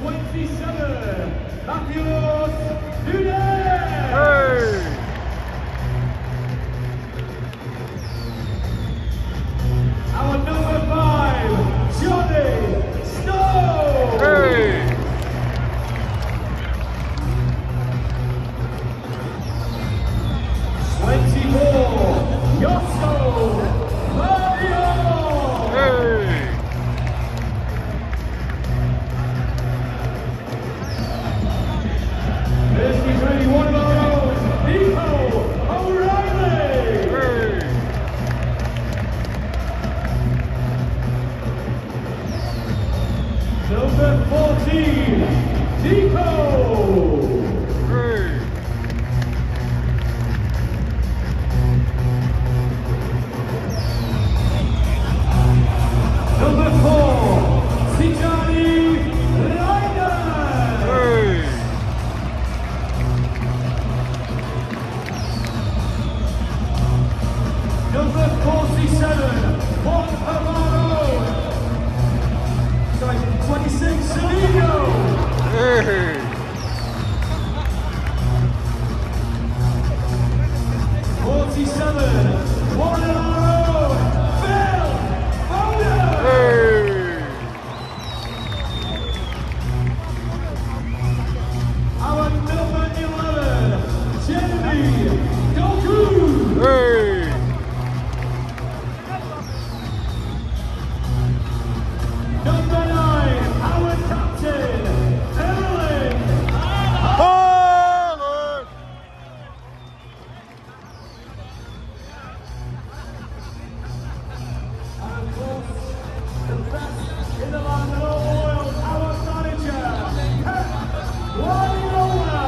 27, Nunes! Hey! Our number 5, Johnny Snow! Hey! Number 14, Nico! Hey! Number 4, Sijani Ryder! Hey! Number 47, Bonfire! Sorry, 26, Celino! Hey! 47, one in our own, Phil Foden! Hey! Our number 11, Jeremy Doku! Hey! Number 9, our captain, Erling Haaland! And of course, the best in the land of all world, our manager, Pep Guardiola!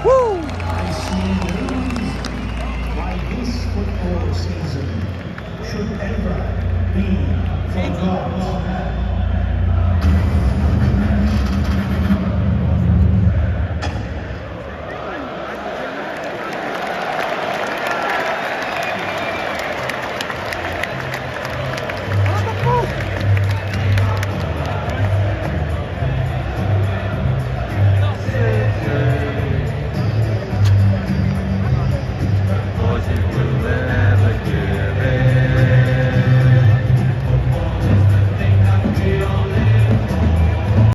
Woo! I see no reason why this football season should ever be forgotten.